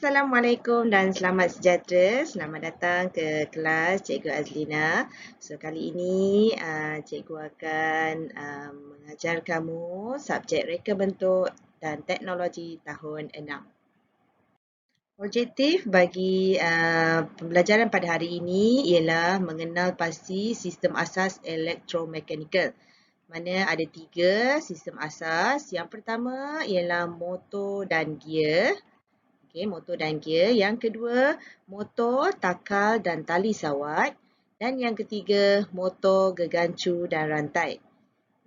Assalamualaikum dan selamat sejahtera. Selamat datang ke kelas Cikgu Azlina. So, kali ini Cikgu akan mengajar kamu subjek reka bentuk dan teknologi tahun 6. Objektif bagi pembelajaran pada hari ini ialah mengenal pasti sistem asas elektromekanikal. Mana ada 3 sistem asas. Yang pertama ialah motor dan gear. Okey, motor dan gear. Yang kedua, motor, takal dan tali sawat. Dan yang ketiga, motor, gegancu dan rantai.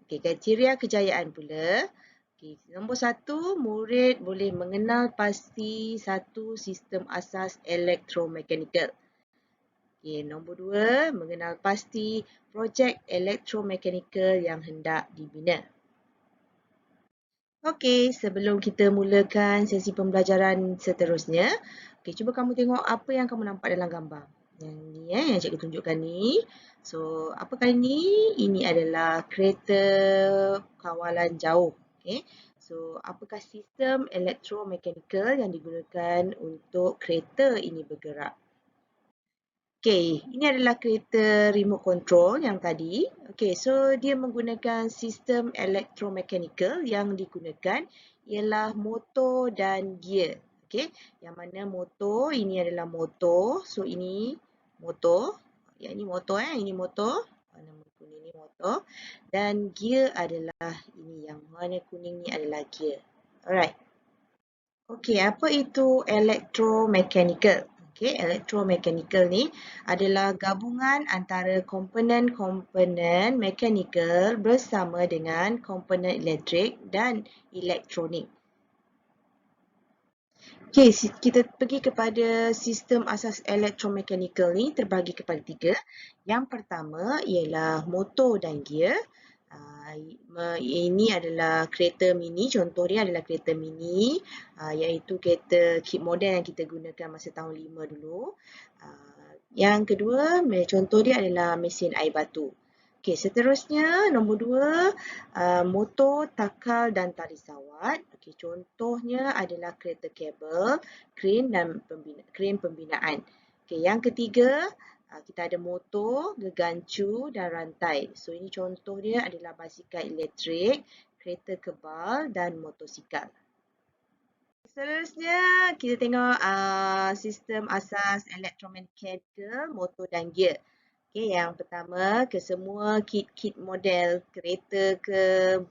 Okey, kriteria kejayaan pula. Okey, nombor 1, murid boleh mengenal pasti satu sistem asas elektromekanikal. Okey, nombor 2, mengenal pasti projek elektromekanikal yang hendak dibina. Okey, sebelum kita mulakan sesi pembelajaran seterusnya, okey, cuba kamu tengok apa yang kamu nampak dalam gambar. Yang ni yang cikgu tunjukkan ni. So, apakah ini? Ini adalah kereta kawalan jauh. Okey. So, apakah sistem elektromekanikal yang digunakan untuk kereta ini bergerak? Okey, ini adalah kereta remote control yang tadi. Okey, so dia menggunakan sistem elektromekanikal yang digunakan ialah motor dan gear. Okey, yang mana motor ini adalah motor. So ini motor. Yang ini motor ini motor. Warna kuning ni motor dan gear adalah ini yang warna kuning ni adalah gear. Alright. Okey, apa itu elektromekanikal? Okey, elektromekanikal ni adalah gabungan antara komponen-komponen mekanikal bersama dengan komponen elektrik dan elektronik. Okey, kita pergi kepada sistem asas elektromekanikal ni terbagi kepada 3. Yang pertama ialah motor dan gear. Ini adalah kereta mini, contoh dia adalah kereta mini iaitu kereta kit model yang kita gunakan masa tahun 5 dulu. Yang kedua, contoh dia adalah mesin air batu. Okey, seterusnya nombor 2, motor, takal dan tali sawat. Okey, contohnya adalah kereta kabel, kren dan kren pembinaan. Okey, yang ketiga, kita ada motor, gegancu dan rantai. So ini contoh dia adalah basikal elektrik, kereta kebal dan motosikal. Seterusnya kita tengok sistem asas elektromekanikal, motor dan gear. Okey, yang pertama kesemua kit model kereta ke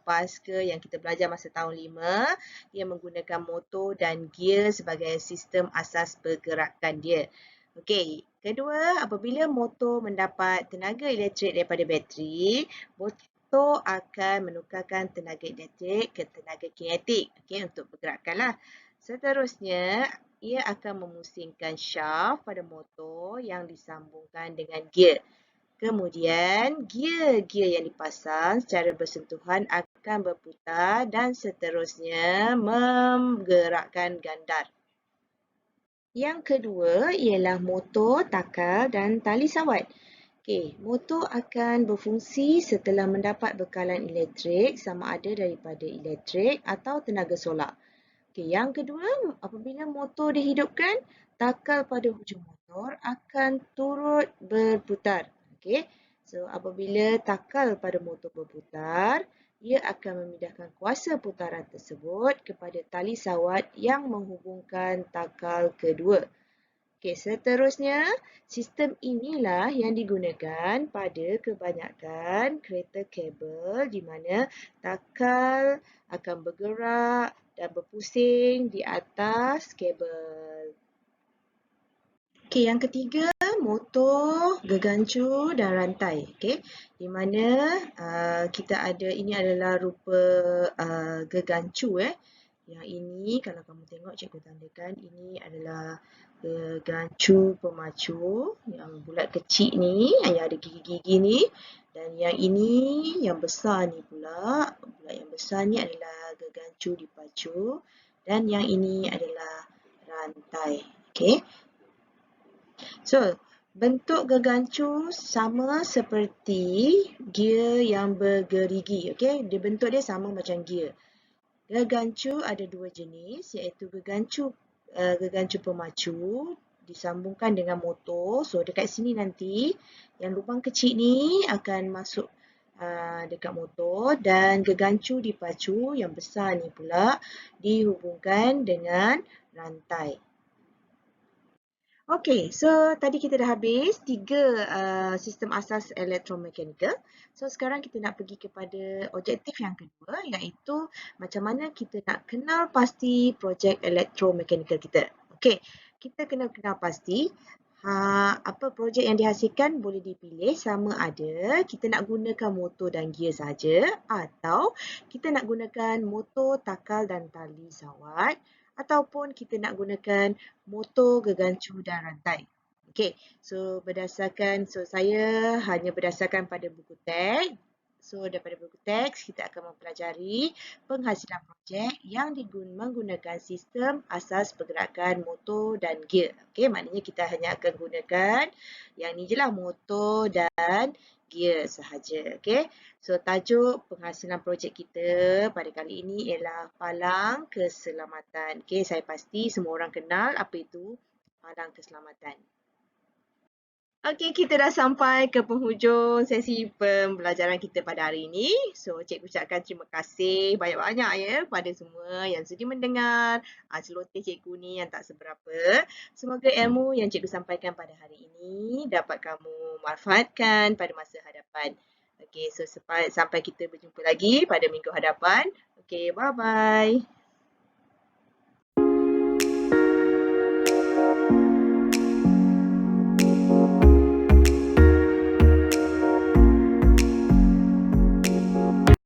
bas ke yang kita belajar masa tahun 5, dia menggunakan motor dan gear sebagai sistem asas pergerakan dia. Okey, kedua, apabila motor mendapat tenaga elektrik daripada bateri, motor akan menukarkan tenaga elektrik ke tenaga kinetik, okey, untuk pergerakanlah. Seterusnya, ia akan memusingkan shaft pada motor yang disambungkan dengan gear. Kemudian, gear-gear yang dipasang secara bersentuhan akan berputar dan seterusnya menggerakkan gandar. Yang kedua ialah motor, takal dan tali sawat. Okey, motor akan berfungsi setelah mendapat bekalan elektrik sama ada daripada elektrik atau tenaga solar. Okey, yang kedua, apabila motor dihidupkan, takal pada hujung motor akan turut berputar. Okey, so apabila takal pada motor berputar, ia akan memindahkan kuasa putaran tersebut kepada tali sawat yang menghubungkan takal kedua. Okey, seterusnya, sistem inilah yang digunakan pada kebanyakan kereta kabel di mana takal akan bergerak dan berpusing di atas kabel. Okey, yang ketiga, motor, gegancu dan rantai. Okey, di mana kita ada, ini adalah rupa gegancu. Yang ini kalau kamu tengok cikgu tandakan, ini adalah gegancu pemacu yang bulat kecil ni, yang ada gigi-gigi ni. Dan yang ini, yang besar ni pula, bulat yang besar ni adalah gegancu dipacu. Dan yang ini adalah rantai. Okey. So, bentuk gegancu sama seperti gear yang bergerigi. Okey, bentuk dia sama macam gear. Gegancu ada 2 jenis iaitu gegancu gegancu pemacu disambungkan dengan motor. So dekat sini nanti yang lubang kecil ni akan masuk dekat motor dan gegancu dipacu yang besar ni pula dihubungkan dengan rantai. Okey, so tadi kita dah habis 3 sistem asas elektromekanikal. So sekarang kita nak pergi kepada objektif yang kedua, iaitu macam mana kita nak kenal pasti projek elektromekanikal kita. Okey, kita kena kenal pasti apa projek yang dihasilkan boleh dipilih sama ada kita nak gunakan motor dan gear saja atau kita nak gunakan motor, takal dan tali sawat ataupun kita nak gunakan motor, gegancu dan rantai. Okey, so saya hanya berdasarkan pada buku teks. So daripada buku teks kita akan mempelajari penghasilan projek yang menggunakan sistem asas pergerakan motor dan gear. Okey, maknanya kita hanya akan gunakan yang ni je lah, motor dan gear sahaja. Okey. So tajuk penghasilan projek kita pada kali ini ialah palang keselamatan. Okey, saya pasti semua orang kenal apa itu palang keselamatan. Okey, kita dah sampai ke penghujung sesi pembelajaran kita pada hari ini. So, cikgu ucapkan terima kasih banyak-banyak ya pada semua yang sudi mendengar celoteh cikgu ni yang tak seberapa. Semoga ilmu yang cikgu sampaikan pada hari ini dapat kamu manfaatkan pada masa hadapan. Okey, so sampai kita berjumpa lagi pada minggu hadapan. Okey, bye-bye.